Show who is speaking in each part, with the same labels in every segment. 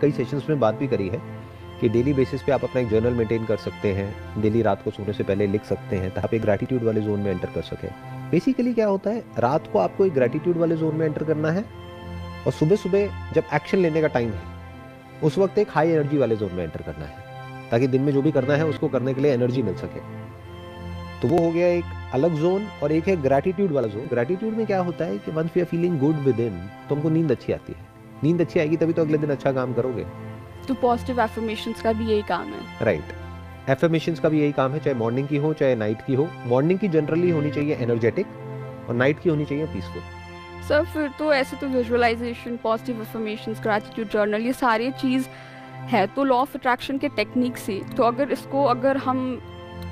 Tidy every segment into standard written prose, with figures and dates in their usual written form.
Speaker 1: कई सेशंस में बात भी करी है कि डेली बेसिस पे आप अपना एक जर्नल मेंटेन कर सकते हैं, डेली रात को सोने से पहले लिख सकते हैं ताकि आप एक ग्रैटिट्यूड वाले जोन में एंटर कर सकें। बेसिकली क्या होता है, रात को आपको एक ग्रैटिट्यूड वाले जोन में एंटर करना है और सुबह सुबह जब एक्शन लेने का टाइम है उस वक्त एक हाई एनर्जी वाले जोन में एंटर करना है ताकि दिन में जो भी करना है उसको करने के लिए एनर्जी मिल सके। तो वो हो गया एक अलग जोन। और एक है ग्रैटिट्यूड वाला जोन। ग्रैटिट्यूड में क्या होता है कि once we are feeling good within तो हमको नींद अच्छी आती है। नींद अच्छी आएगी तभी तो अगले दिन अच्छा काम करोगे।
Speaker 2: तो पॉजिटिव एफर्मेशंस का भी यही काम है।
Speaker 1: राइट, एफर्मेशंस का भी यही काम है, चाहे मॉर्निंग की हो चाहे नाइट की हो। मॉर्निंग की जनरली होनी चाहिए एनर्जेटिक और नाइट की होनी चाहिए पीसफुल।
Speaker 2: सर फिर तो ऐसे तो visualisation, positive affirmations, gratitude journal, ये सारी चीज़ है तो लॉ ऑफ अट्रैक्शन के टेक्निक से। तो अगर हम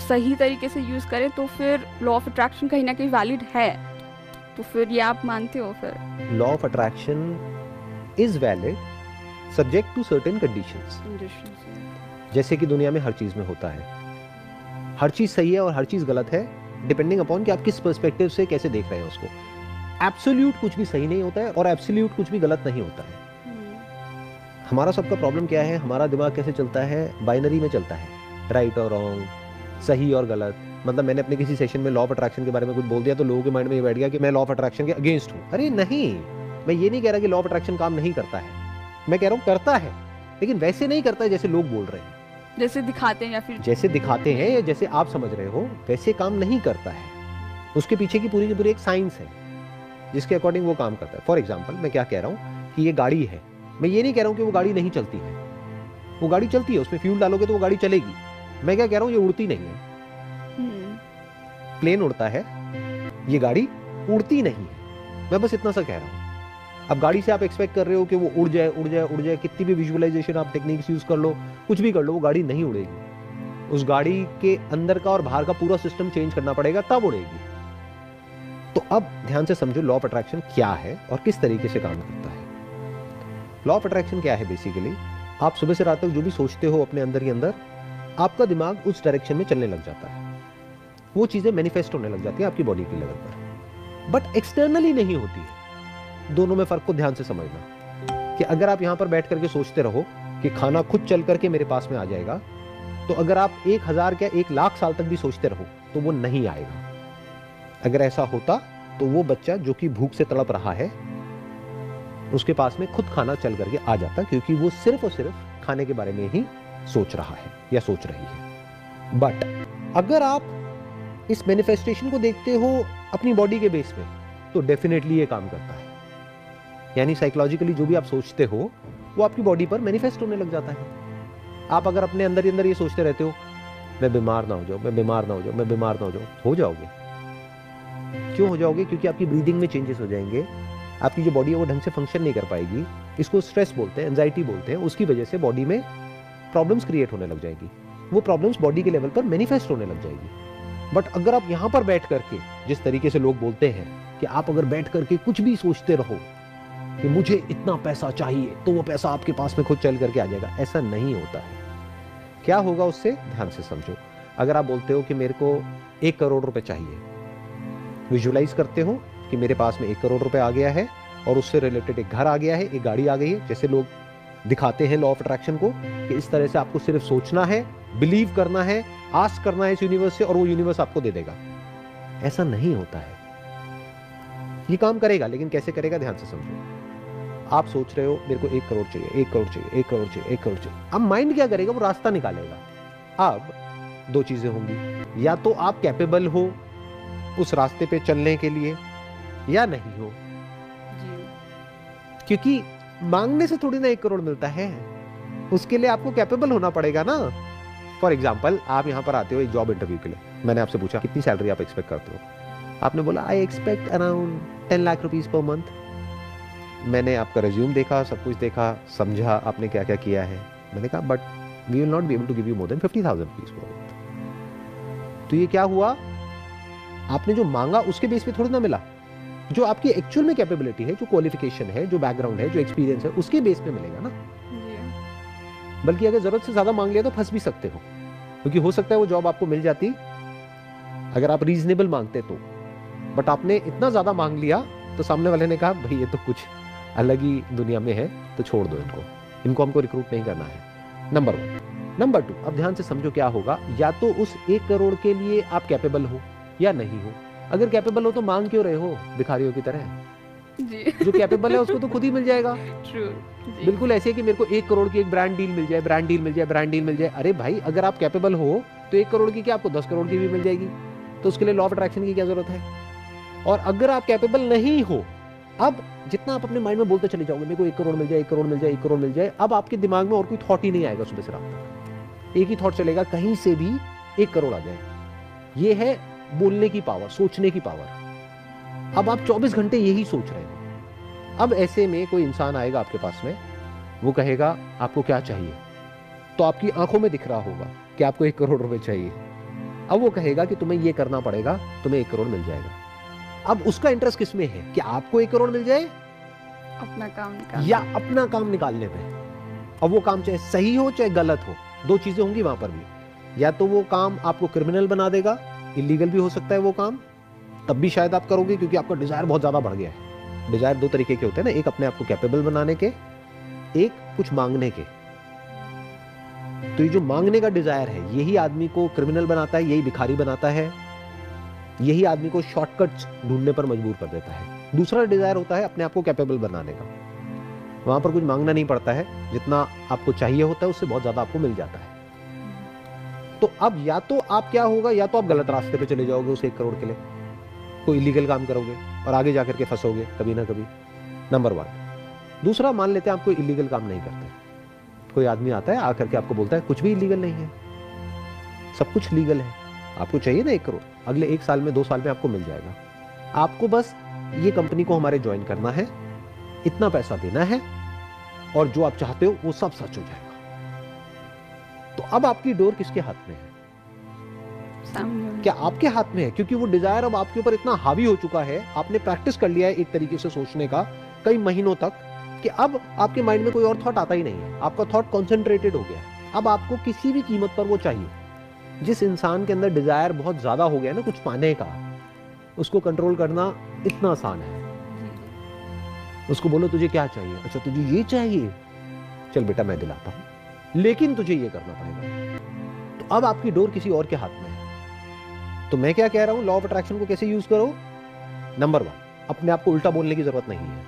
Speaker 2: सही तरीके से यूज़ करें तो फिर लॉ ऑफ अट्रैक्शन कहीं ना कहीं वैलिड है। तो फिर ये आप मानते हो? फिर
Speaker 1: law of attraction is valid subject to certain conditions. जैसे कि दुनिया में हर चीज में होता है, हर चीज सही है और हर चीज गलत है डिपेंडिंग अपॉन कि आप किस पर्सपेक्टिव से कैसे देख रहे हैं उसको। एब्सोल्यूट कुछ भी सही नहीं होता है और एब्सोल्यूट कुछ भी गलत नहीं होता है। हमारा सबका प्रॉब्लम क्या है, हमारा दिमाग कैसे चलता है, बाइनरी में चलता है, राइट और रॉन्ग, सही और गलत। मतलब मैंने अपने किसी सेशन में लॉ ऑफ अट्रैक्शन के बारे में कुछ बोल दिया तो लोगों के माइंड में ये बैठ गया कि मैं लॉ ऑफ अट्रैक्शन के अगेंस्ट हूं। अरे नहीं, मैं ये नहीं कह रहा कि लॉ ऑफ अट्रैक्शन काम नहीं करता है, मैं कह रहा हूं करता है लेकिन वैसे नहीं करता है जैसे लोग बोल रहे हैं,
Speaker 2: जैसे दिखाते हैं या फिर
Speaker 1: जैसे दिखाते हैं या जैसे आप समझ रहे हो वैसे काम नहीं करता है। उसके पीछे की पूरी एक साइंस है जिसके अकॉर्डिंग वो काम करता है। फॉर एग्जाम्पल मैं क्या कह रहा हूँ कि ये गाड़ी है, मैं ये नहीं कह रहा हूँ कि वो गाड़ी नहीं चलती है, वो गाड़ी चलती है, उसमें फ्यूल डालोगे तो वो गाड़ी चलेगी। मैं क्या कह रहा हूँ, ये उड़ती नहीं है। प्लेन उड़ता है, ये गाड़ी उड़ती नहीं है। मैं बस इतना सा कह रहा हूँ। अब गाड़ी से आप एक्सपेक्ट कर रहे हो कि वो उड़ जाए उड़ जाए उड़ जाए, कितनी भी विजुअलाइजेशन आप टेक्निक्स यूज कर लो, कुछ भी कर लो, वो गाड़ी नहीं उड़ेगी। उस गाड़ी के अंदर का और बाहर का पूरा सिस्टम चेंज करना पड़ेगा तब उड़ेगी। तो अब ध्यान से समझो लॉ ऑफ अट्रैक्शन क्या है और किस तरीके से काम करता है। लॉ ऑफ अट्रैक्शन क्या है, बेसिकली आप सुबह से रात तक जो भी सोचते हो अपने अंदर ही अंदर, आपका दिमाग उस डायरेक्शन में चलने लग जाता है, वो चीजें मैनिफेस्ट होने लग जाती है आपकी बॉडी के लेवल पर, बट एक्सटर्नली नहीं होती है। दोनों में फर्क को ध्यान से समझना कि अगर आप यहां पर बैठ करके सोचते रहो कि खाना खुद चल करके मेरे पास में आ जाएगा, तो अगर आप 1000 क्या 1,00,000 साल तक भी सोचते रहो तो वो नहीं आएगा। अगर ऐसा होता तो वो बच्चा जो कि भूख से तड़प रहा है उसके पास में खुद खाना चल करके आ जाता, क्योंकि वो सिर्फ और सिर्फ खाने के बारे में ही सोच रहा है या सोच रही है। बट अगर आप इस मैनिफेस्टेशन को देखते हो अपनी बॉडी के बेस में तो डेफिनेटली ये काम करता है। यानी साइकोलॉजिकली जो भी आप सोचते हो वो आपकी बॉडी पर मैनिफेस्ट होने लग जाता है। आप अगर अपने अंदर ही अंदर ये सोचते रहते हो मैं बीमार ना हो जाऊं, मैं बीमार ना हो जाऊं, मैं बीमार ना हो जाऊं, हो जाओगे। क्यों हो जाओगे? क्योंकि आपकी ब्रीदिंग में चेंजेस हो जाएंगे, आपकी जो बॉडी है वो ढंग से फंक्शन नहीं कर पाएगी। इसको स्ट्रेस बोलते हैं, एंजाइटी बोलते हैं। उसकी वजह से बॉडी में प्रॉब्लम्स क्रिएट होने लग जाएगी, वो प्रॉब्लम्स बॉडी के लेवल पर मैनिफेस्ट होने लग जाएगी। बट अगर आप यहां पर बैठ करके, जिस तरीके से लोग बोलते हैं कि आप अगर बैठ करके कुछ भी सोचते रहो कि मुझे इतना पैसा चाहिए, तो वो पैसा आपके पास में खुद चल करके आ जाएगा, ऐसा नहीं होता है। क्या होगा उससे, ध्यान से समझो। अगर आप बोलते हो कि मेरे को 1 करोड़ रुपए चाहिए, विजुअलाइज करते हो कि मेरे पास में 1 करोड़ रुपए आ गया है और उससे रिलेटेड एक घर आ गया है, एक गाड़ी आ गई है, जैसे लोग दिखाते हैं लॉ ऑफ अट्रैक्शन को कि इस तरह से आपको सिर्फ सोचना है, बिलीव करना है, आस्क करना है इस यूनिवर्स से और वो यूनिवर्स आपको दे देगा। ऐसा नहीं होता है। ये काम करेगा लेकिन कैसे करेगा, ध्यान से समझो। आप सोच रहे हो मेरे को 1 करोड़ चाहिए, 1 करोड़ चाहिए, 1 करोड़ चाहिए, 1 करोड़ चाहिए। अब माइंड क्या करेगा, वो रास्ता निकालेगा। अब 2 चीजें होंगी, या तो आप कैपेबल हो उस रास्ते पे चलने के लिए या नहीं हो। क्योंकि मांगने से थोड़ी ना 1 करोड़ मिलता है, उसके लिए आपको कैपेबल होना पड़ेगा ना। फॉर एग्जाम्पल आप यहां पर आते हो एक जॉब इंटरव्यू के लिए, मैंने आपसे पूछा कितनी सैलरी आप एक्सपेक्ट करते हो, आपने बोला I expect around 10 lakh rupees per month. मैंने आपका रिज्यूम देखा, सब कुछ देखा, समझा आपने क्या क्या किया है। मैंने कहा but we will not be able to give you more than 50,000 rupees per month. तो ये क्या हुआ, आपने जो मांगा उसके बेस पे थोड़ी ना मिला, जो आपकी एक्चुअल में कैपेबिलिटी है, जो क्वालिफिकेशन है, जो बैकग्राउंड है, जो एक्सपीरियंस है, उसके बेस पे मिलेगा ना। बल्कि अगर जरूरत से ज्यादा मांग लिया तो फंस भी सकते हो, क्योंकि हो सकता है वो जॉब आपको मिल जाती अगर आप रीजनेबल मांगते तो, बट आपने इतना ज्यादा मांग लिया तो सामने वाले ने कहा भाई ये तो कुछ अलग ही दुनिया में है, तो छोड़ दो इनको। इनको हमको रिक्रूट नहीं करना है, नंबर 1। नंबर 2, अब ध्यान से समझो क्या होगा, या तो उस 1 करोड़ के लिए आप कैपेबल हो या नहीं हो। अगर कैपेबल हो तो मांग क्यों रहे हो भिखारियों की तरह?
Speaker 2: जी
Speaker 1: जो कैपेबल है उसको तो खुद ही मिल जाएगा।
Speaker 2: ट्रू।
Speaker 1: बिल्कुल ऐसे है कि मेरे को 1 करोड़ की एक ब्रांड डील मिल जाए, ब्रांड डील मिल जाए, ब्रांड डील मिल जाए। अरे भाई, अगर आप कैपेबल हो तो 1 करोड़ की क्या आपको 10 करोड़ की भी मिल जाएगी। तो उसके लिए लॉ ऑफ अट्रैक्शन की क्या जरूरत है? और अगर आप कैपेबल नहीं हो, अब जितना आप अपने माइंड में बोलते चले जाओगे मेरे को 1 करोड़ मिल जाए, 1 करोड़ मिल जाए, 1 करोड़ मिल जाए, अब आपके दिमाग में और कोई थॉट ही नहीं आएगा सुबह से रात तक। एक ही थॉट चलेगा, कहीं से भी 1 करोड़ आ जाए। ये है बोलने की पावर, सोचने की पावर। अब आप 24 घंटे यही सोच रहे हो। अब ऐसे में कोई इंसान आएगा आपके पास में, वो कहेगा आपको क्या चाहिए, तो आपकी आंखों में दिख रहा होगा कि आपको 1 करोड़ रुपए चाहिए। अब वो कहेगा कि तुम्हें ये करना पड़ेगा, तुम्हें 1 करोड़ मिल जाएगा। अब उसका इंटरेस्ट किस में है कि आपको 1 करोड़ मिल जाए
Speaker 2: अपना काम निकाल
Speaker 1: या अपना काम निकालने पे। अब वो काम चाहे सही हो चाहे गलत हो, 2 चीजें होंगी वहां पर भी। या तो वो काम आपको क्रिमिनल बना देगा, इलीगल भी हो सकता है वो काम, तब भी शायद आप करोगे क्योंकि आपका डिजायर बहुत ज्यादा बढ़ गया है। डिजायर 2 तरीके के होते हैं ना, एक अपने आप को कैपेबल बनाने के, एक कुछ मांगने के। तो ये जो मांगने का डिजायर है यही आदमी को क्रिमिनल बनाता है, यही भिखारी बनाता है, यही आदमी को शॉर्टकट्स ढूंढने पर मजबूर कर देता है। दूसरा डिजायर होता है अपने आप को कैपेबल बनाने का, वहां पर कुछ मांगना नहीं पड़ता है, जितना आपको चाहिए होता है उससे बहुत ज्यादा आपको मिल जाता है। तो अब या तो आप क्या होगा, या तो आप गलत रास्ते पे चले जाओगे उस 1 करोड़ के लिए, कोई इलीगल काम करोगे और आगे जाकर के फंसोगे कभी ना कभी, नंबर 1। दूसरा, मान लेते हैं आप कोई इलीगल काम नहीं करते, कोई आदमी आता है आकर के आपको बोलता है कुछ भी इलीगल नहीं है, सब कुछ लीगल है, आपको चाहिए ना 1 करोड़, अगले 1 साल में 2 साल में आपको मिल जाएगा, आपको बस ये कंपनी को हमारे ज्वाइन करना है, इतना पैसा देना है और जो आप चाहते हो वो सब सच हो जाएगा। तो अब आपकी डोर किसके हाथ में है? क्या आपके हाथ में है? क्योंकि वो डिजायर अब आपके ऊपर इतना हावी हो चुका है, आपने प्रैक्टिस कर लिया है एक तरीके से सोचने का कई महीनों तक, कि अब आपके माइंड में कोई और थॉट आता ही नहीं है, आपका थॉट कॉन्सेंट्रेटेड हो गया है। अब आपको किसी भी कीमत पर वो चाहिए। जिस इंसान के अंदर डिजायर बहुत ज्यादा हो गया ना कुछ पाने का, उसको कंट्रोल करना इतना आसान है। उसको बोलो तुझे क्या चाहिए, अच्छा तुझे ये चाहिए, चल बेटा मैं दिलाता हूं, लेकिन तुझे ये करना पड़ेगा। तो अब आपकी डोर किसी और के हाथ में है। तो मैं क्या कह रहा हूं, लॉ ऑफ अट्रैक्शन को कैसे यूज करो? नंबर 1, अपने आप को उल्टा बोलने की जरूरत नहीं है,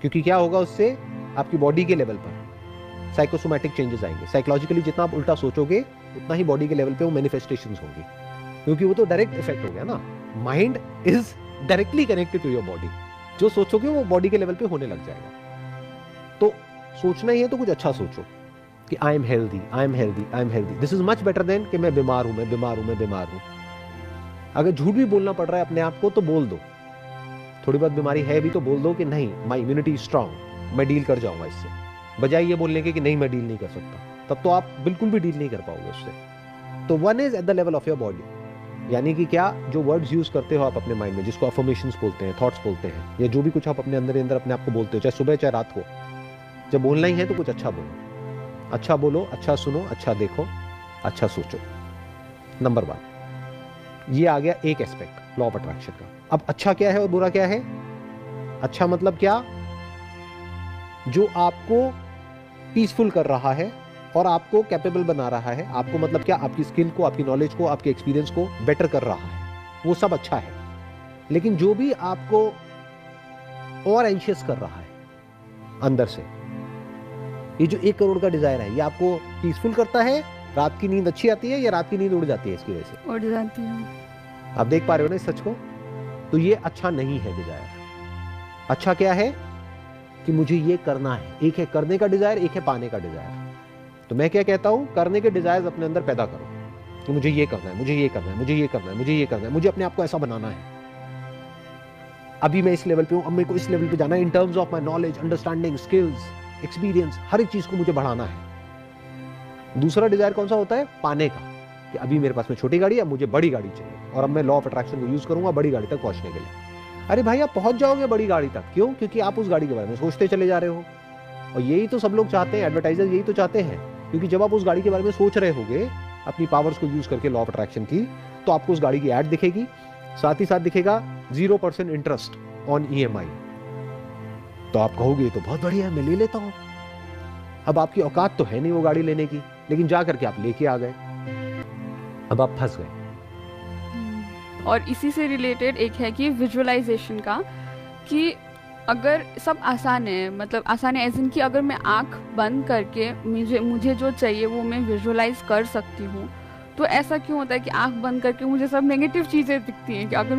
Speaker 1: क्योंकि क्या होगा उससे, आपकी बॉडी के लेवल पर साइकोसोमैटिक चेंजेस आएंगे। साइकोलॉजिकली जितना आप उल्टा सोचोगे उतना ही बॉडी के लेवल पे वो मैनिफेस्टेशंस होंगी, क्योंकि वो तो डायरेक्ट इफेक्ट हो गया ना। Mind is directly connected to your body, जो सोचोगे वो बॉडी के लेवल पे होने लग जाएगा। तो सोचना ही है तो कुछ अच्छा सोचो कि I am healthy, I am healthy, I am healthy. This is much better than कि मैं बीमार हूं, मैं बीमार हूं, मैं बीमार हूं। अगर झूठ भी बोलना पड़ रहा है अपने आप को तो बोल दो, थोड़ी बहुत बीमारी है भी तो बोल दो कि नहीं, माई इम्यूनिटी स्ट्रांग, मैं डील कर जाऊंगा इससे, बजाय ये बोलने के कि नहीं मैं डील नहीं कर सकता। तब तो आप बिल्कुल भी डील नहीं कर पाओगे उससे। तो 1 is at the level of your body, यानी कि क्या, जो वर्ड्स यूज करते हो आप अपने माइंड में, जिसको अफर्मेशंस बोलते हैं, थॉट्स बोलते हैं, या जो भी कुछ आप अपने अंदर अंदर अपने आप को बोलते हो, चाहे सुबह चाहे रात को, जब बोलना ही है तो कुछ अच्छा बोलो, अच्छा बोलो, अच्छा सुनो, अच्छा देखो, अच्छा सोचो। नंबर 1 ये आ गया एक एस्पेक्ट लॉ ऑफ अट्रैक्शन का। अब अच्छा क्या है और बुरा क्या है? अच्छा मतलब क्या, जो आपको पीसफुल कर रहा है और आपको कैपेबल बना रहा है। आपको मतलब क्या, आपकी स्किल को, आपकी नॉलेज को, आपके एक्सपीरियंस को बेटर कर रहा है, वो सब अच्छा है। लेकिन जो भी आपको और एंशियस कर रहा है अंदर से, ये जो 1 करोड़ का डिजायर है, ये आपको पीसफुल करता है, रात की नींद अच्छी आती है या रात की नींद उड़ जाती है इसकी वजह से?
Speaker 2: उड़ जाती है।
Speaker 1: आप देख पा रहे हो ना इस सच को? तो ये अच्छा नहीं है डिजायर। अच्छा क्या है कि मुझे ये करना है। एक है करने का डिजायर, एक है पाने का डिजायर। तो मैं क्या कहता हूं, करने के डिजायर्स अपने अंदर पैदा करो कि मुझे ये करना है, मुझे ये करना है, मुझे ये करना है, मुझे ये करना है, मुझे अपने आप को ऐसा बनाना है। अभी मैं इस लेवल पे हूं, अब मेरे को इस लेवल पे जाना है, in terms of my knowledge, understanding, skills, experience, हर एक चीज को मुझे बढ़ाना है। दूसरा डिजायर कौन सा होता है? पाने का, कि अभी मेरे पास में छोटी गाड़ी है, मुझे बड़ी गाड़ी चाहिए और अब मैं लॉ ऑफ अट्रैक्शन को यूज करूंगा बड़ी गाड़ी तक पहुंचने के लिए। अरे भाई, आप पहुंच जाओगे बड़ी गाड़ी तक, क्यों? क्योंकि आप उस गाड़ी के बारे में सोचते चले जा रहे हो। और यही तो सब लोग चाहते हैं, एडवर्टाइजर यही तो चाहते हैं, क्योंकि जब आप उस गाड़ी के बारे में सोच रहे होगे अपनी पावर्स को यूज करके लॉ ऑफ अट्रैक्शन की, तो आपको उस गाड़ी की एड दिखेगी, साथ ही साथ दिखेगा 0% इंटरेस्ट ऑन EMI। तो आप कहोगे तो बहुत बढ़िया है, मैं ले लेता हूं। अब आपकी औकात तो है नहीं वो गाड़ी लेने की, लेकिन जा करके आप लेके आ गए, अब आप फंस गए।
Speaker 2: और इसी से रिलेटेड एक है कि विजुअलाइजेशन का, कि अगर सब आसान है, मतलब आसान है एज इन कि अगर मैं आंख बंद करके मुझे जो चाहिए वो मैं विजुअलाइज कर सकती हूँ, तो ऐसा क्यों होता है कि आंख बंद करके मुझे सब नेगेटिव चीज़ें दिखती हैं? कि अगर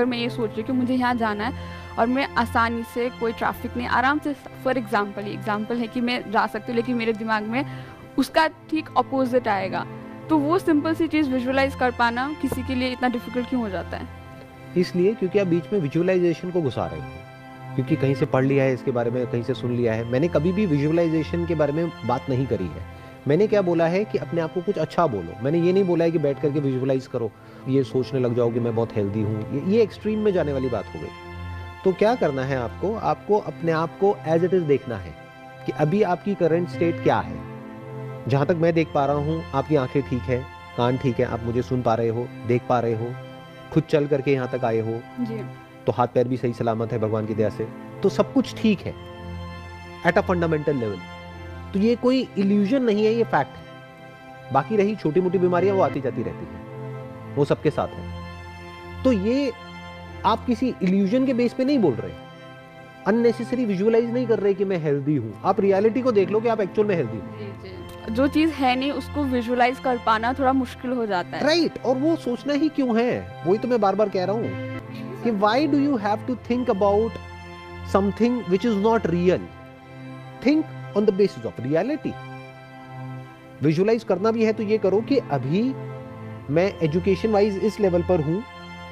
Speaker 2: मैं ये सोच रही हूँ कि मुझे यहाँ जाना है और मैं आसानी से, कोई ट्रैफिक नहीं, आराम से, फॉर एग्जाम्पल है कि मैं जा सकती हूँ, लेकिन मेरे दिमाग में उसका ठीक अपोजिट आएगा, तो वो सिंपल सी चीज़ विजुअलाइज कर पाना किसी के लिए इतना डिफिकल्ट क्यों हो जाता है?
Speaker 1: इसलिए क्योंकि आप बीच में विजुअलाइजेशन को घुसा रहे हो, क्योंकि कहीं से पढ़ लिया है इसके बारे में, कहीं से सुन लिया है। मैंने कभी भी विजुअलाइजेशन के बारे में बात नहीं करी है। मैंने क्या बोला है कि अपने आप को कुछ अच्छा बोलो। मैंने ये नहीं बोला है कि बैठ करके विजुअलाइज करो, ये सोचने लग जाओ कि मैं बहुत हेल्दी हूँ, ये एक्सट्रीम में जाने वाली बात हो गई। तो क्या करना है आपको अपने आप को एज इट इज देखना है कि अभी आपकी करंट स्टेट क्या है। जहाँ तक मैं देख पा रहा हूँ, आपकी आंखें ठीक है, कान ठीक है, आप मुझे सुन पा रहे हो, देख पा रहे हो, खुद चल करके यहाँ तक आए हो
Speaker 2: जी।
Speaker 1: तो हाथ पैर भी सही सलामत है भगवान की दया से, तो सब कुछ ठीक है एट अ फंडामेंटल लेवल। तो ये कोई इल्यूजन नहीं है, ये फैक्ट है। बाकी रही छोटी मोटी बीमारियां, वो आती जाती रहती है, वो सबके साथ है। तो ये आप किसी इल्यूजन के बेस पे नहीं बोल रहे, अननेसेसरी विजुअलाइज नहीं कर रहे कि मैं हेल्दी हूं। आप रियलिटी को देख लो कि आप एक्चुअल में हेल्दी हो।
Speaker 2: जो चीज है नहीं उसको विजुअलाइज कर पाना थोड़ा मुश्किल हो जाता है,
Speaker 1: राइट। और वो सोचना ही क्यों है, वही तो मैं बार बार कह रहा हूं कि why do you have to think about something which is not real. Think on the basis of reality. Visualise करना भी है तो ये करो कि अभी मैं एजुकेशन वाइज इस लेवल पर हूं,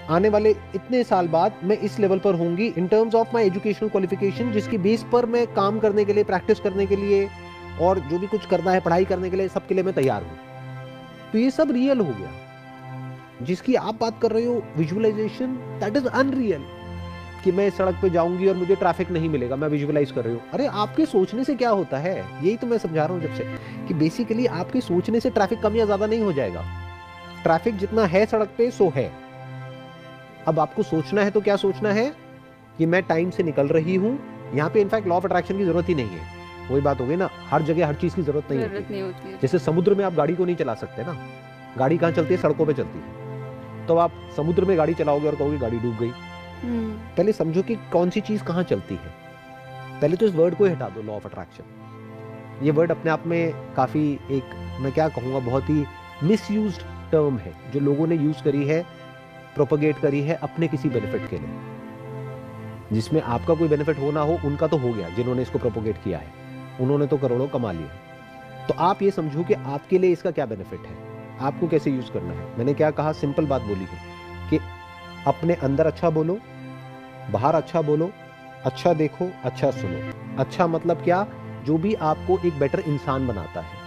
Speaker 1: आने वाले इतने साल बाद मैं इस लेवल पर होंगी इन terms of my educational qualification, जिसकी बेस पर मैं काम करने के लिए, प्रैक्टिस करने के लिए और जो भी कुछ करना है पढ़ाई करने के लिए, सबके लिए मैं तैयार हूं। तो ये सब रियल हो गया। जिसकी आप बात कर रहे हो विजुअलाइजेशन, दैट इज अनरियल। कि मैं सड़क पे जाऊंगी और मुझे ट्रैफिक नहीं मिलेगा, मैं विजुअलाइज कर रही हूँ। अरे आपके सोचने से क्या होता है, यही तो मैं समझा रहा हूँ जब से, कि बेसिकली आपके सोचने से ट्रैफिक कम या ज्यादा नहीं हो जाएगा। ट्रैफिक जितना है सड़क पे सो है। अब आपको सोचना है तो क्या सोचना है कि मैं टाइम से निकल रही हूँ। यहाँ पे इनफैक्ट लॉ ऑफ अट्रैक्शन की जरूरत ही नहीं है। वही बात हो गई ना, हर जगह हर चीज की जरूरत नहीं होती है। जैसे समुद्र में आप गाड़ी को नहीं चला सकते ना, गाड़ी कहाँ चलती है, सड़कों पे चलती है। तो आप समुद्र में गाड़ी चलाओगे और कहोगे गाड़ी डूब गई। पहले समझो कि कौन सी चीज कहाँ चलती है। पहले तो इस वर्ड को हटा दो, लॉ ऑफ अट्रैक्शन। ये वर्ड अपने आप में काफी एक, मैं क्या कहूँगा, बहुत ही मिसयूज्ड टर्म है, जो लोगों ने यूज करी है, प्रोपगेट करी है अपने किसी बेनिफिट के लिए। जिसमें आपका कोई बेनिफिट हो ना हो, उनका तो हो गया, जिन्होंने इसको प्रोपगेट किया है उन्होंने तो करोड़ों कमा लिए। तो आप ये समझो कि आपके लिए इसका क्या बेनिफिट है, आपको कैसे यूज करना है। मैंने क्या कहा, सिंपल बात बोली है कि अपने अंदर अच्छा बोलो, बाहर अच्छा बोलो, अच्छा देखो, अच्छा सुनो। अच्छा मतलब क्या, जो भी आपको एक बेटर इंसान बनाता है।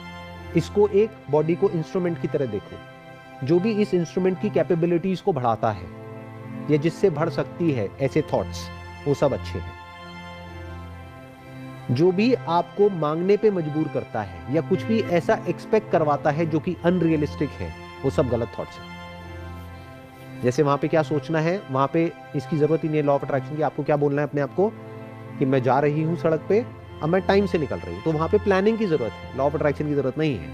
Speaker 1: इसको एक बॉडी को इंस्ट्रूमेंट की तरह देखो, जो भी इस इंस्ट्रूमेंट की कैपेबिलिटीज को बढ़ाता है या जिससे बढ़ सकती है ऐसे थॉट्स, वो सब अच्छे हैं। जो भी आपको मांगने पे मजबूर करता है या कुछ भी ऐसा एक्सपेक्ट करवाता है जो कि अनरियलिस्टिक है, वो सब गलत थॉट्स हैं। जैसे वहां पे क्या सोचना है, वहां पे इसकी जरूरत ही नहीं है लॉ ऑफ अट्रैक्शन की। आपको क्या बोलना है अपने आप को कि मैं जा रही हूं सड़क पे, अब मैं टाइम से निकल रही हूं। तो वहां पे प्लानिंग की जरूरत है, लॉ ऑफ अट्रैक्शन की जरूरत नहीं है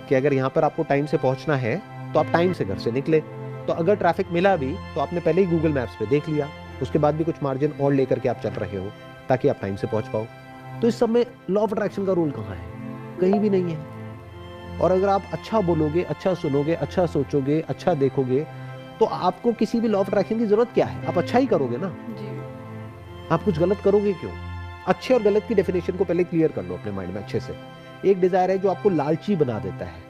Speaker 1: कि अगर यहां पर आपको टाइम से पहुंचना है तो आप टाइम से घर से निकले। तो अगर ट्रैफिक मिला भी तो आपने पहले ही गूगल मैप्स पे देख लिया, उसके बाद भी कुछ मार्जिन और लेकर के आप चल रहे हो ताकि आप टाइम से पहुंच पाओ। तो इस सब में लॉ ऑफ अट्रैक्शन का रोल कहाँ है, कहीं भी नहीं है। और अगर आप अच्छा बोलोगे, अच्छा सुनोगे, अच्छा सोचोगे, अच्छा देखोगे, तो आपको किसी भी लॉ ऑफ अट्रैक्शन की जरूरत क्या है, आप अच्छा ही करोगे ना जी। आप कुछ गलत करोगे क्यों। अच्छे और गलत की डेफिनेशन को पहले क्लियर कर लो अपने माइंड में अच्छे से। एक डिजायर है जो आपको लालची बना देता है।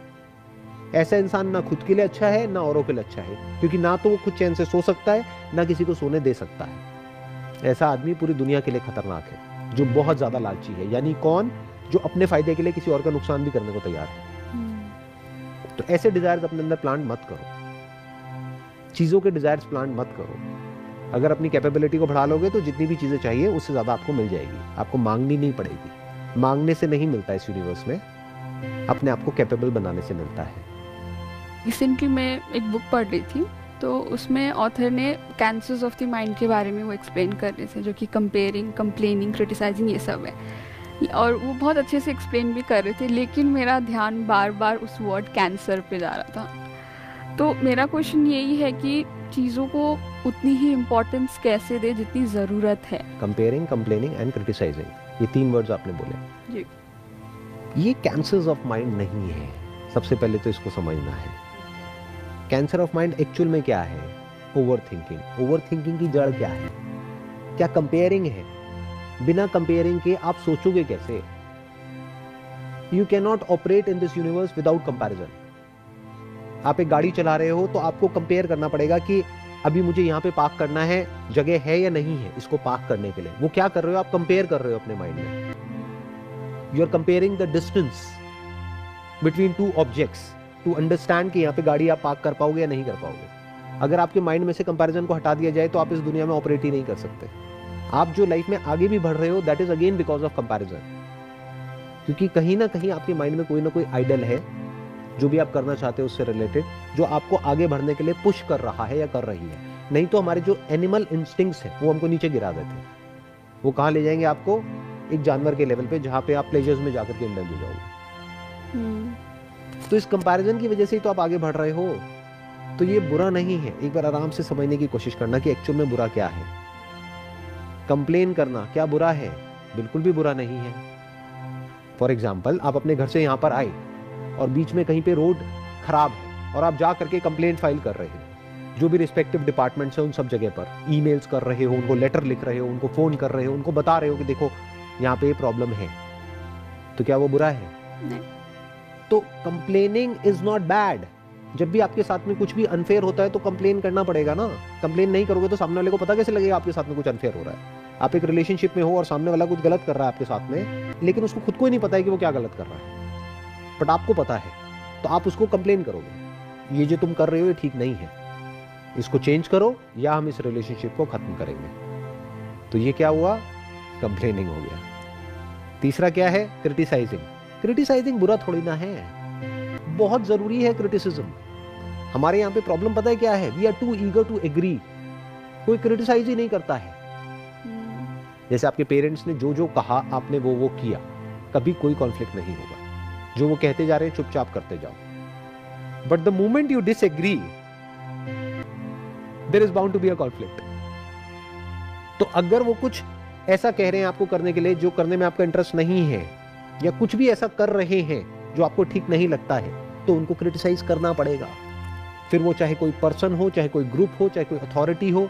Speaker 1: ऐसा इंसान ना खुद के लिए अच्छा है ना औरों के लिए अच्छा है, क्योंकि ना तो वो खुद चैन से सो सकता है ना किसी को सोने दे सकता है। ऐसा आदमी पूरी दुनिया के लिए खतरनाक है, जो बहुत ज्यादा लालची है। यानी कौन, जो अपने फायदे के लिए किसी और का नुकसान भी करने को तैयार है। तो ऐसे डिजायर्स अपने अंदर प्लांट मत करो, चीजों के डिजायर्स प्लांट मत करो। अगर अपनी कैपेबिलिटी को बढ़ा लोगे तो जितनी भी चीजें चाहिए उससे ज्यादा आपको मिल जाएगी, आपको मांगनी नहीं पड़ेगी। मांगने से नहीं मिलता इस यूनिवर्स में, अपने आप को कैपेबल बनाने से मिलता है।
Speaker 2: रिसेंटली मैं एक बुक पढ़ रही थी, तो उसमें ऑथर ने कैंसर्स ऑफ द माइंड के बारे में वो एक्सप्लेन कर रहे थे, जो कि कंपेयरिंग, कंप्लेनिंग, क्रिटिसाइजिंग, ये सब है। और वो बहुत अच्छे से एक्सप्लेन भी कर रहे थे, लेकिन मेरा ध्यान बार बार उस वर्ड कैंसर पे जा रहा था। तो मेरा क्वेश्चन यही है कि चीज़ों को उतनी ही इम्पोर्टेंस कैसे दे जितनी ज़रूरत है।
Speaker 1: कंपेयरिंग, कंप्लेनिंग एंड क्रिटिसाइजिंग, ये 3 वर्ड्स आपने बोले
Speaker 2: जी।
Speaker 1: ये कैंसर्स ऑफ माइंड नहीं है। सबसे पहले तो इसको समझना है कैंसर ऑफ माइंड एक्चुअल में क्या है। Over thinking. ओवर थिंकिंग की जड़ क्या है? क्या कंपेयरिंग है? बिना कंपेयरिंग के आप सोचोगे कैसे? You can not operate in this universe without comparison. आप एक गाड़ी चला रहे हो तो आपको कंपेयर करना पड़ेगा कि अभी मुझे यहाँ पे पार्क करना है, जगह है या नहीं है इसको पार्क करने के लिए। वो क्या कर रहे हो? आप कंपेयर कर रहे हो अपने माइंड में। You are comparing the distance between 2 objects to understand कि यहाँ पे गाड़ी आप पार्क कर पाओगे या नहीं कर पाओगे। अगर आपके माइंड में से कंपैरिजन को हटा दिया जाए तो आप इस दुनिया में ऑपरेट ही नहीं कर सकते। आप जो लाइफ में आगे भी बढ़ रहे हो that is again because of comparison, क्योंकि कहीं ना कहीं आपके माइंड में कोई ना कोई आइडल है जो भी आप करना चाहते हो उससे रिलेटेड, जो आपको आगे बढ़ने के लिए पुश कर रहा है या कर रही है। नहीं तो हमारे जो एनिमल इंस्टिंक्ट्स हैं वो हमको नीचे गिरा देते हैं। वो कहाँ ले जाएंगे आपको? एक जानवर के लेवल पे, जहाँ पे आप प्लेजर्स में जाकर के इंडल्ज हो जाओगे। तो इस कंपैरिजन की वजह से ही तो आप आगे बढ़ रहे हो। तो ये बुरा नहीं है। एक बार आराम से समझने की कोशिश करना कि एक्चुअल में बुरा क्या है। कंप्लेन करना क्या बुरा है? बिल्कुल भी बुरा नहीं है। फॉर एग्जाम्पल, आप अपने घर से यहाँ पर आए और बीच में कहीं पे रोड खराब है और आप जा करके कंप्लेंट फाइल कर रहे हो। जो भी रिस्पेक्टिव डिपार्टमेंट्स हैं उन सब जगह पर ईमेल्स कर रहे हो, उनको लेटर लिख रहे हो, उनको फोन कर रहे हो, उनको बता रहे हो कि देखो यहाँ पे प्रॉब्लम है। तो क्या वो बुरा है?
Speaker 2: नहीं।
Speaker 1: तो कंप्लेनिंग इज नॉट बैड। जब भी आपके साथ में कुछ भी अनफेयर होता है तो कंप्लेन करना पड़ेगा ना। कंप्लेन नहीं करोगे तो सामने वाले को पता कैसे लगेगा आपके साथ में कुछ अनफेयर हो रहा है? आप एक रिलेशनशिप में हो और सामने वाला कुछ गलत कर रहा है आपके साथ में, लेकिन उसको खुद को ही नहीं पता है कि वो क्या गलत कर रहा है, बट आपको पता है, तो आप उसको कंप्लेन करोगे, ये जो तुम कर रहे हो ये ठीक नहीं है, इसको चेंज करो या हम इस रिलेशनशिप को खत्म करेंगे। तो ये क्या हुआ? कंप्लेनिंग हो गया। तीसरा क्या है? क्रिटिसाइजिंग। क्रिटिसाइजिंग बुरा थोड़ी ना है, बहुत जरूरी है क्रिटिसिज्म। हमारे यहाँ पे प्रॉब्लम पता है क्या है? We are too eager to agree. कोई क्रिटिसाइज ही नहीं करता है। जैसे आपके पेरेंट्स ने जो जो कहा आपने वो किया, कभी कोई कॉन्फ्लिक्ट नहीं होगा। जो वो कहते जा रहे हैं चुपचाप करते जाओ। But the moment you disagree there is bound to be a conflict. तो अगर वो कुछ ऐसा कह रहे हैं आपको करने के लिए जो करने में आपका इंटरेस्ट नहीं है, या कुछ भी ऐसा कर रहे हैं जो आपको ठीक नहीं लगता है, तो उनको क्रिटिसाइज करना पड़ेगा। फिर वो चाहे कोई पर्सन हो, चाहे कोई ग्रुप हो, चाहे कोई अथॉरिटी हो,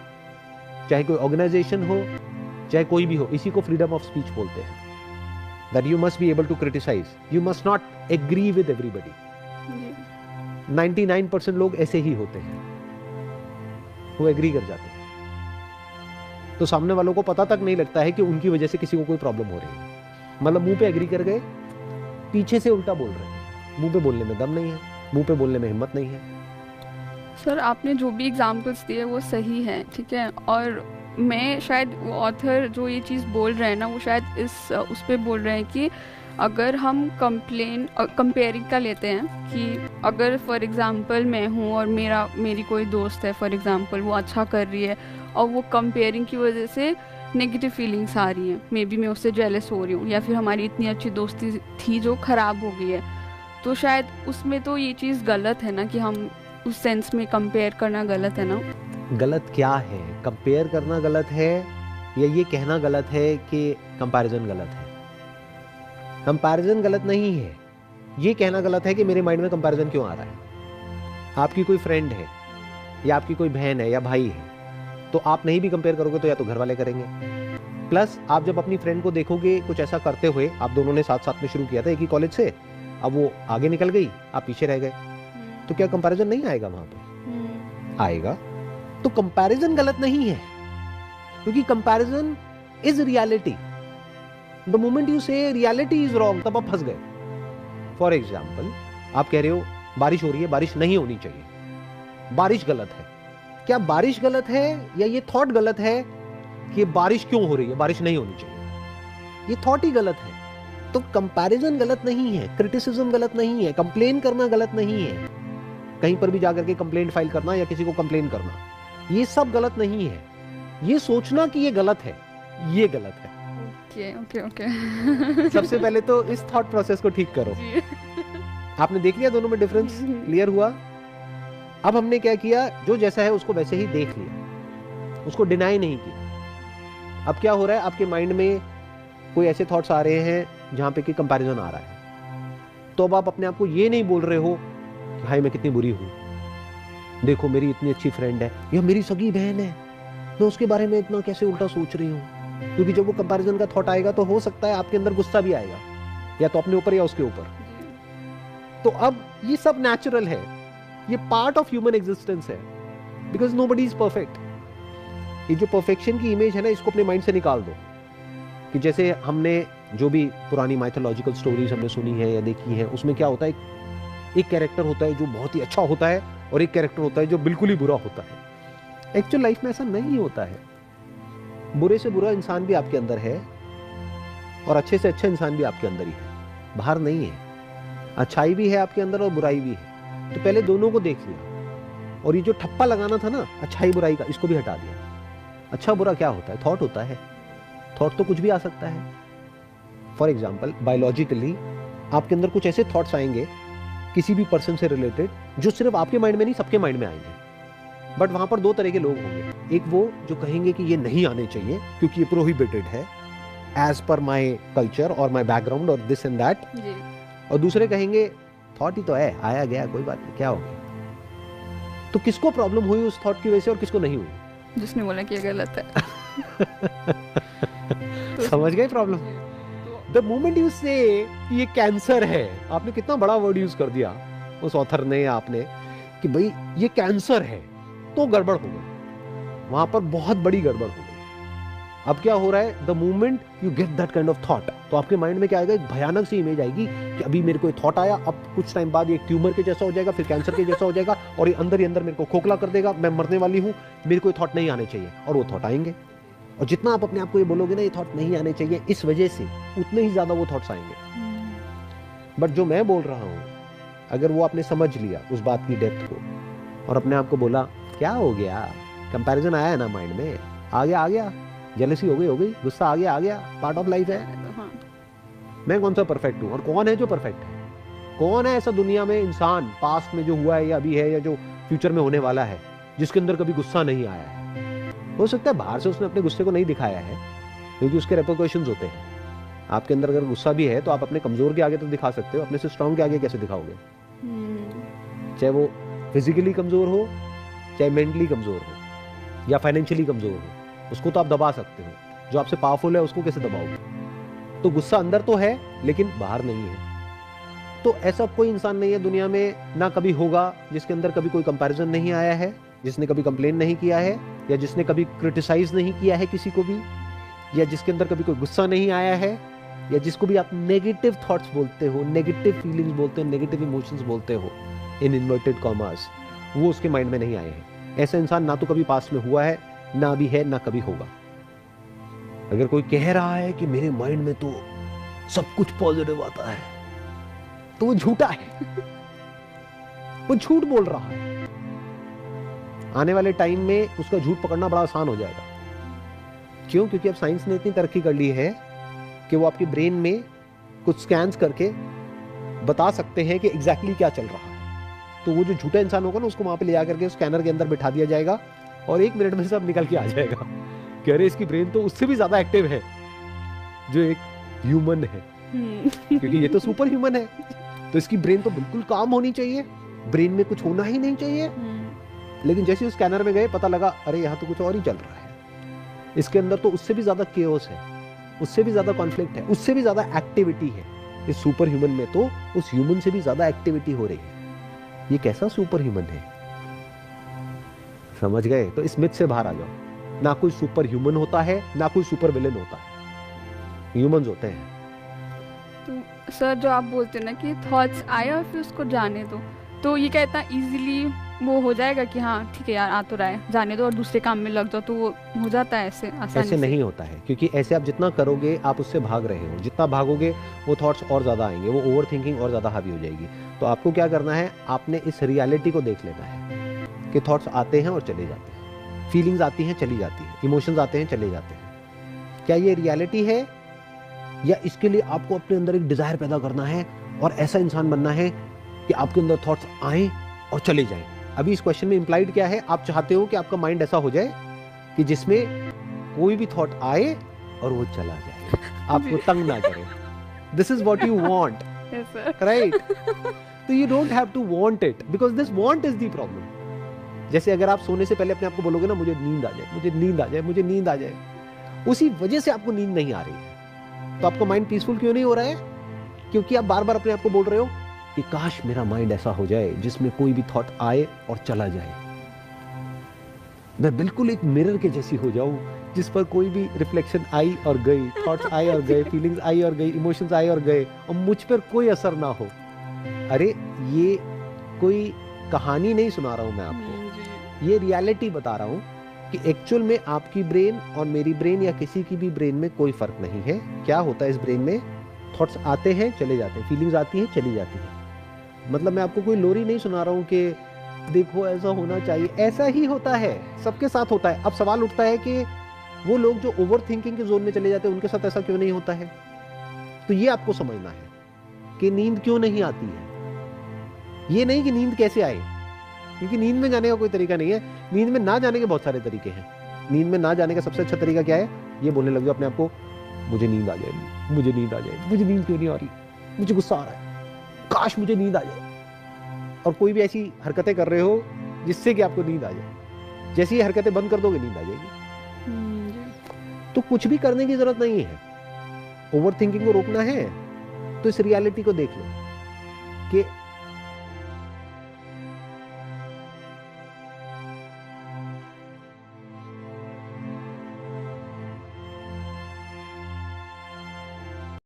Speaker 1: चाहे कोई ऑर्गेनाइजेशन हो, चाहे कोई भी हो। इसी को फ्रीडम ऑफ स्पीच बोलते हैं। That you must be able to criticise, you must not agree with everybody. 99% लोग ऐसे ही होते हैं, वो एग्री कर जाते हैं, तो सामने वालों को पता तक नहीं लगता है कि उनकी वजह से किसी को कोई प्रॉब्लम हो रही है। मतलब मुंह पे एग्री कर गए, पीछे से उल्टा बोल रहे हैं। मुंह पे बोलने में दम नहीं है, मुंह पे बोलने में हिम्मत नहीं है।
Speaker 2: सर, आपने जो भी एग्जांपल्स दिए वो सही है, ठीक है। और मैं शायद ऑथर जो ये चीज़ बोल रहे हैं ना, वो शायद उस पे बोल रहे हैं कि अगर हम कंपेयरिंग का लेते हैं कि अगर फॉर एग्जांपल मैं हूँ और मेरी कोई दोस्त है फॉर एग्जांपल, वो अच्छा कर रही है और वो कंपेयरिंग की वजह से नेगेटिव फीलिंग्स आ रही हैं, मे बी मैं उससे जेलस हो रही हूँ, या फिर हमारी इतनी अच्छी दोस्ती थी जो ख़राब हो गई है, तो शायद उसमें तो ये चीज़ गलत है ना कि हम उस सेंस में कंपेयर करना गलत है ना।
Speaker 1: गलत क्या है? कंपेयर करना गलत है या ये कहना गलत है कि कंपैरिजन गलत है? कंपैरिजन गलत नहीं है, ये कहना गलत है कि मेरे माइंड में कंपैरिजन क्यों आ रहा है। आपकी कोई फ्रेंड है या आपकी कोई बहन है या भाई है, तो आप नहीं भी कंपेयर करोगे तो या तो घर वाले करेंगे। प्लस आप जब अपनी फ्रेंड को देखोगे कुछ ऐसा करते हुए, आप दोनों ने साथ साथ में शुरू किया था एक ही कॉलेज से, अब वो आगे निकल गई, आप पीछे रह गए, तो क्या कंपैरिजन नहीं आएगा? वहां पे आएगा। तो कंपैरिजन गलत नहीं है, क्योंकि comparison is reality. The moment you से रियलिटी इज रॉन्ग, तब आप फंस गए। फॉर एग्जाम्पल, आप कह रहे हो बारिश हो रही है, बारिश नहीं होनी चाहिए, बारिश गलत है। क्या बारिश गलत है या ये थॉट गलत है कि बारिश क्यों हो रही है, बारिश नहीं होनी चाहिए? ये थॉट ही गलत है। तो कंपैरिजन गलत नहीं है, क्रिटिसिज्म गलत नहीं है, कंप्लेन करना गलत नहीं है, कहीं पर भी जाकर के कंप्लेंट फाइल करना या किसी को कंप्लेन करना, ये सब गलत नहीं है। ये सोचना कि ये गलत है, ये गलत है।
Speaker 2: Okay okay okay.
Speaker 1: सबसे पहले तो इस थॉट प्रोसेस को ठीक करो।
Speaker 2: जी।
Speaker 1: आपने देख लिया दोनों में डिफरेंस, क्लियर हुआ? अब हमने क्या किया, जो जैसा है उसको वैसे ही देख लिया, उसको डिनाई नहीं किया। अब क्या हो रहा है, आपके माइंड में कोई ऐसे थॉट्स आ रहे हैं जहां पे कि कंपैरिजन आ रहा है, तो अब आप अपने आप को ये नहीं बोल रहे हो कि हाय मैं कितनी बुरी हूं, देखो मेरी इतनी अच्छी फ्रेंड है या मेरी सगी बहन है, मैं उसके बारे में इतना कैसे उल्टा सोच रही हूँ। क्योंकि जब वो कंपैरिजन का थॉट आएगा तो हो सकता है आपके अंदर गुस्सा भी आएगा, या तो अपने ऊपर या उसके ऊपर। तो अब ये सब नेचुरल है, ये पार्ट ऑफ ह्यूमन एग्जिस्टेंस है, बिकॉज नोबडी इज परफेक्ट। ये जो परफेक्शन की इमेज है ना, इसको अपने माइंड से निकाल दो। कि जैसे हमने जो भी पुरानी माइथोलॉजिकल स्टोरीज हमने सुनी है या देखी है, उसमें क्या होता है, एक कैरेक्टर होता है जो बहुत ही अच्छा होता है और एक कैरेक्टर होता है जो बिल्कुल ही बुरा होता है। एक्चुअल लाइफ में ऐसा नहीं होता है। बुरे से बुरा इंसान भी आपके अंदर है और अच्छे से अच्छा इंसान भी आपके अंदर ही है, बाहर नहीं है। अच्छाई भी है आपके अंदर और बुराई भी है। तो पहले दोनों को देख लिया, और ये जो ठप्पा लगाना था ना अच्छाई बुराई का, इसको भी हटा दिया। अच्छा बुरा क्या होता है, थॉट होता है। थॉट तो कुछ भी आ सकता है। फॉर एग्जाम्पल बायोलॉजिकली आपके अंदर कुछ ऐसे थॉट्स आएंगे किसी भी पर्सन से रिलेटेड, जो सिर्फ आपके माइंड में नहीं सबके माइंड में आएंगे। बट वहां पर दो तरह के लोग होंगे, एक वो जो कहेंगे कि ये नहीं आने चाहिए क्योंकि ये प्रोहिबिटेड है एज पर माई कल्चर और माई बैकग्राउंड और दिस एंड दैट, और दूसरे कहेंगे थॉट ही तो है, आया गया कोई बात नहीं, क्या हो गया। तो किसको प्रॉब्लम हुई उस थॉट की वजह से और किसको नहीं हुई?
Speaker 2: जिसने बोला कि ये गलत है।
Speaker 1: समझ गए प्रॉब्लम? द मोमेंट यू से ये कैंसर है, आपने कितना बड़ा वर्ड यूज कर दिया उस ऑथर ने, आपने कि भाई ये कैंसर है, तो गड़बड़ हो गई, वहां पर बहुत बड़ी गड़बड़ हो गई। अब क्या हो रहा है, the moment you get that kind of thought, तो आपके माइंड में क्या आएगा, एक भयानक सी इमेज आएगी कि अभी मेरे को एक थॉट आया, अब कुछ टाइम बाद ये ट्यूमर के जैसा हो जाएगा, फिर कैंसर के जैसा हो जाएगा, और ये अंदर ही अंदर मेरे को खोखला कर देगा, मैं मरने वाली हूँ, मेरे को ये थॉट नहीं आने चाहिए। और वो थॉट आएंगे, और जितना आप अपने आप को ये बोलोगे ना ये थॉट नहीं आने चाहिए इस वजह से, उतने ही ज्यादा वो थॉट्स आएंगे। बट जो मैं बोल रहा हूँ, अगर वो आपने समझ लिया उस बात की डेप्थ को, और अपने आप को बोला क्या हो गया, कंपैरिजन आया है ना माइंड में, आ गया, जेलसी हो गई, गुस्सा आ गया, पार्ट ऑफ लाइफ है। मैं कौन सा परफेक्ट हूँ, और कौन है जो परफेक्ट है? कौन है ऐसा दुनिया में इंसान, पास्ट में जो हुआ है या अभी है या जो फ्यूचर में होने वाला है, जिसके अंदर कभी गुस्सा नहीं आया है? हो सकता है बाहर से उसने अपने गुस्से को नहीं दिखाया है, क्योंकि उसके रेपरकशंस होते हैं। आपके अंदर अगर गुस्सा भी है तो आप अपने कमजोर के आगे तो दिखा सकते हो, अपने से स्ट्रांग के आगे कैसे दिखाओगे? चाहे वो फिजिकली कमजोर हो, चाहे मेंटली कमजोर हो, या फाइनेंशियली कमजोर हो, उसको तो आप दबा सकते हो। जो आपसे पावरफुल है उसको कैसे दबाओगे? तो गुस्सा अंदर तो है लेकिन बाहर नहीं है। तो ऐसा कोई इंसान नहीं है दुनिया में, ना कभी होगा, जिसके अंदर कभी कोई कंपैरिजन नहीं आया है, जिसने कभी कंप्लेन नहीं किया है, या जिसने कभी क्रिटिसाइज नहीं किया है किसी को भी, या जिसके अंदर कभी कोई गुस्सा नहीं आया है, या जिसको भी आप नेगेटिव थॉट्स बोलते हो, नेगेटिव फीलिंग्स बोलते हो, नेगेटिव इमोशंस बोलते हो इन इन्वर्टेड कॉमर्स, वो उसके माइंड में नहीं आए हैं। ऐसा इंसान ना तो कभी पास्ट में हुआ है, ना अभी है, ना कभी होगा। अगर कोई कह रहा है कि मेरे माइंड में तो सब कुछ पॉजिटिव आता है, तो वो झूठा है। वो झूठ बोल रहा है। आने वाले टाइम में उसका झूठ पकड़ना बड़ा आसान हो जाएगा। क्यों? क्योंकि अब साइंस ने इतनी तरक्की कर ली है कि वो आपके ब्रेन में कुछ स्कैन्स करके बता सकते हैं कि एग्जैक्टली क्या चल रहा है। तो वो जो झूठा इंसान होगा ना, उसको वहां पे ले आकर के स्कैनर के अंदर बिठा दिया जाएगा, और 1 मिनट में सब निकल के आ जाएगा कि अरे इसकी ब्रेन तो उससे भी ज्यादा एक्टिव है जो एक ह्यूमन है, क्योंकि ये तो सुपर ह्यूमन है। तो इसकी ब्रेन तो बिल्कुल काम होनी चाहिए, ब्रेन में कुछ होना ही नहीं चाहिए। लेकिन जैसे उस स्कैनर में गए, पता लगा अरे यहाँ तो कुछ और ही चल रहा है, इसके अंदर तो उससे भी ज्यादा केओस है, उससे भी ज्यादा कॉन्फ्लिक्ट है, उससे भी ज्यादा एक्टिविटी है। इस सुपर ह्यूमन में तो उस ह्यूमन से भी ज्यादा एक्टिविटी हो रही है। ये कैसा सुपर ह्यूमन है? समझ गए? तो इस मिथ से बाहर आ जाओ। ना कोई सुपर ह्यूमन होता है, ना कोई सुपर विलेन होता है, ह्यूमंस होते हैं।
Speaker 2: तो सर जो आप बोलते हैं ना कि थॉट्स आए और फिर उसको जाने दो, तो ये कहता है इजीली वो हो जाएगा कि हाँ ठीक है यार आ तो रहा है, जाने दो और दूसरे काम में लग जाओ, तो वो हो जाता है ऐसे आसानी
Speaker 1: ऐसे
Speaker 2: से?
Speaker 1: नहीं होता है, क्योंकि ऐसे आप जितना करोगे आप उससे भाग रहे हो, जितना भागोगे वो थॉट्स और ज्यादा आएंगे, वो ओवर थिंकिंग और ज्यादा हावी हो जाएगी। तो आपको क्या करना है, आपने इस रियलिटी को देख लेना है कि थॉट्स आते हैं और चले जाते हैं, फीलिंग्स आती हैं चली जाती हैं, इमोशंस आते हैं चले जाते हैं। क्या ये रियलिटी है या इसके लिए आपको अपने अंदर एक डिजायर पैदा करना है और ऐसा इंसान बनना है कि आपके अंदर थॉट्स आए और चले जाएं। अभी इस क्वेश्चन में इंप्लाइड क्या है? आप चाहते हो कि आपका माइंड ऐसा हो जाए कि जिसमें कोई भी थॉट आए और वो चला जाए, आपको तंग ना करे। This is what you want, right? तो you don't have to want it, because this want is the problem. जैसे अगर आप सोने से पहले अपने आप को बोलोगे ना, मुझे नींद आ जाए, मुझे नींद आ जाए, मुझे नींद आ जाए, उसी वजह से आपको नींद नहीं आ रही है। तो आपका माइंड पीसफुल क्यों नहीं हो रहा है? क्योंकि आप बार बार अपने आप को बोल रहे हो कि काश मेरा माइंड ऐसा हो जाए जिसमें कोई भी थॉट आए और चला जाए, मैं बिल्कुल एक मिरर के जैसी हो जाऊं जिस पर कोई भी रिफ्लेक्शन आई और गई, थॉट्स आए और गए, फीलिंग्स आई और गई, इमोशंस आए और गए, और मुझ पर कोई असर ना हो। अरे ये कोई कहानी नहीं सुना रहा हूं मैं आपको, ये रियलिटी बता रहा हूं कि एक्चुअल में आपकी ब्रेन और मेरी ब्रेन या किसी की भी ब्रेन में कोई फर्क नहीं है। क्या होता है इस ब्रेन में? थॉट्स आते हैं, चले जाते हैं, फीलिंग्स आती हैं, चली जाती हैं। मतलब मैं आपको कोई लोरी नहीं सुना रहा हूं कि देखो ऐसा होना चाहिए, ऐसा ही होता है, सबके साथ होता है। अब सवाल उठता है कि वो लोग जो ओवर थिंकिंग के जोन में चले जाते हैं उनके साथ ऐसा क्यों नहीं होता है? तो ये आपको समझना है कि नींद क्यों नहीं आती है। ये नहीं कि नींद कैसे आए, क्योंकि नींद में जाने का कोई तरीका नहीं है। नींद में ना जाने के बहुत सारे तरीके हैं। नींद में ना जाने का सबसे अच्छा तरीका क्या है? ये बोलने लग जाओ अपने आप को, मुझे नींद आ जाए, मुझे नींद आ जाए, मुझे नींद क्यों नहीं आ रही, मुझे गुस्सा आ रहा है, काश मुझे नींद आ जाए। और कोई भी ऐसी हरकतें कर रहे हो जिससे कि आपको नींद आ जाए। जैसी ये हरकतें बंद कर दोगे, नींद आ जाएगी। तो कुछ भी करने की जरूरत नहीं है। ओवर थिंकिंग को रोकना है तो इस रियलिटी को देख लो कि